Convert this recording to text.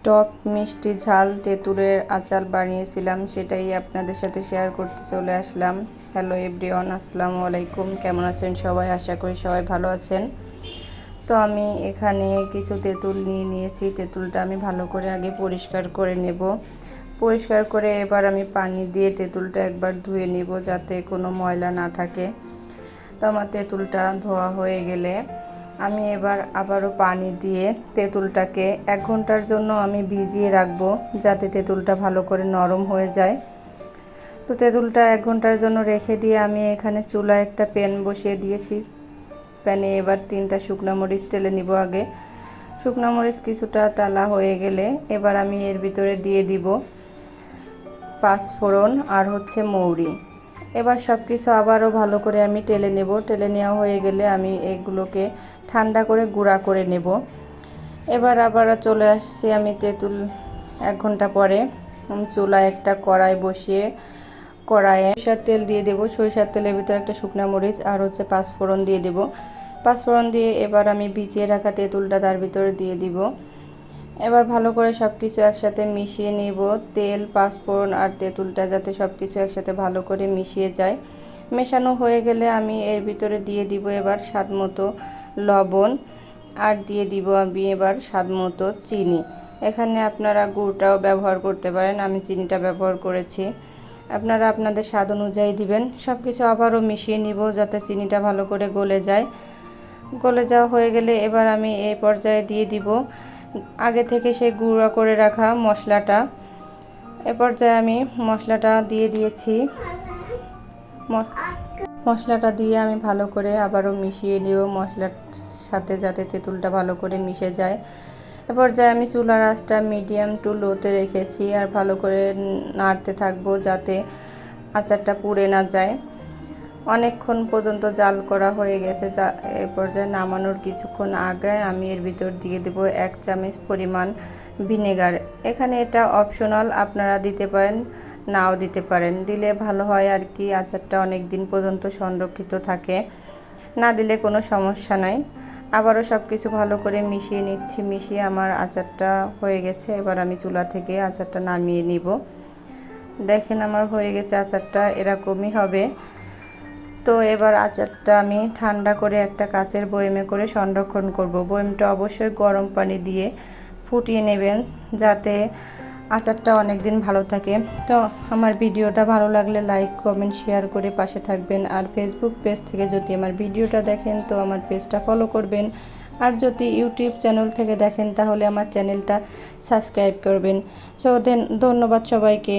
টক মিষ্টি ঝাল তেঁতুলের আচার বানিয়েছিলাম, সেটাই আপনাদের সাথে শেয়ার করতে চলে আসলাম। হ্যালো এভরিওয়ান, আসসালামু আলাইকুম। কেমন আছেন সবাই? আশা করি সবাই ভালো আছেন। তো আমি এখানে কিছু তেঁতুল নিয়েছি। তেঁতুলটা আমি ভালো করে আগে পরিষ্কার করে নেব। পরিষ্কার করে এবার আমি পানি দিয়ে তেঁতুলটা একবার ধুয়ে নেব যাতে কোনো ময়লা না থাকে। তো আমার তেঁতুলটা ধোয়া হয়ে গেলে আমি এবার আবারও পানি দিয়ে তেঁতুলটাকে 1 ঘন্টার জন্য আমি ভিজিয়ে রাখবো যাতে তেঁতুলটা ভালো করে নরম হয়ে যায়। তো তেঁতুলটা 1 ঘন্টার জন্য রেখে দিয়ে আমি এখানে চুলায় একটা প্যান বসিয়ে দিয়েছি। প্যানে এবার 3টা শুকনো মরিচ তেলে নিব। আগে শুকনো মরিচ কিছুটা টালা হয়ে গেলে এবার আমি এর ভিতরে দিয়ে দিব পাঁচফোড়ন আর মৌরি। এবার সব কিছু আবারও ভালো করে আমি টেলে নেব। টেলে নেওয়া হয়ে গেলে আমি এগুলোকে ঠান্ডা করে গুঁড়া করে নেব। এবার আবার চলে আসছি আমি তেঁতুল 1 ঘন্টা পরে। চুলায় একটা কড়াই বসিয়ে কড়াইয়ে সরিষার তেল দিয়ে দেব। সরিষার তেলের ভিতরে একটা শুকনো মরিচ আর পাঁচফোড়ন দিয়ে দেব। পাঁচফোড়ন দিয়ে এবার আমি ভিজিয়ে রাখা তেঁতুলটা তার ভিতরে দিয়ে দিব। এবার ভালো করে সব কিছু একসাথে মিশিয়ে নেব। তেল, পাঁচফোড়ন আর তেঁতুলটা যাতে সব কিছু একসাথে ভালো করে মিশিয়ে যায়। মেশানো হয়ে গেলে আমি এর ভিতরে দিয়ে দিব এবার স্বাদমতো লবণ আর দিয়ে দিব আমি এবার স্বাদমতো চিনি। এখানে আপনারা গুড়টাও ব্যবহার করতে পারেন, আমি চিনিটা ব্যবহার করেছি। আপনারা আপনাদের স্বাদ অনুযায়ী দিবেন। সব কিছু আবারও মিশিয়ে নিব যাতে চিনিটা ভালো করে গলে যায়। গলে যাওয়া হয়ে গেলে এবার আমি এই পর্যায়ে দিয়ে দিব আগে থেকে সেই গুঁড়া করে রাখা মশলাটা। এ পর্যায়ে আমি মশলাটা দিয়ে দিয়েছি। মশলাটা দিয়ে আমি ভালো করে আবারও মিশিয়ে নিব মশলার সাথে যাতে তেঁতুলটা ভালো করে মিশে যায়। এ পর্যায়ে আমি চুলার আঁচটা মিডিয়াম টু লোতে রেখেছি আর ভালো করে নাড়তে থাকবো যাতে আচারটা পুড়ে না যায়। অনেকক্ষণ পর্যন্ত জাল করা হয়ে গেছে। এ পর্যায়ে নামানোর কিছুক্ষণ আগে আমি এর ভিতর দিয়ে দেব 1 চামচ পরিমাণ ভিনেগার। এখানে এটা অপশনাল, আপনারা দিতে পারেন নাও দিতে পারেন। দিলে ভালো হয় আর কি, আচারটা অনেক দিন পর্যন্ত সংরক্ষিত থাকে। না দিলে কোনো সমস্যা নাই। আবারও সব কিছু ভালো করে মিশিয়ে নিচ্ছি। মিশিয়ে আমার আচারটা হয়ে গেছে। এবার আমি চুলা থেকে আচারটা নামিয়ে নিব। দেখেন আমার হয়ে গেছে আচারটা, এরকমই হবে। তো এবার আচারটা আমি ঠান্ডা করে একটা কাচের বয়মে করে সংরক্ষণ করব। বয়মটা অবশ্যই গরম পানি দিয়ে ফুটিয়ে নেবেন যাতে আচারটা অনেক দিন ভালো থাকে। তো আমার ভিডিওটা ভালো লাগলে লাইক, কমেন্ট, শেয়ার করে পাশে থাকবেন। আর ফেসবুক পেজ থেকে যদি আমার ভিডিওটা দেখেন তো আমার পেজটা ফলো করবেন। আর যদি ইউটিউব চ্যানেল থেকে দেখেন তাহলে আমার চ্যানেলটা সাবস্ক্রাইব করবেন। সো ধন্যবাদ সবাইকে।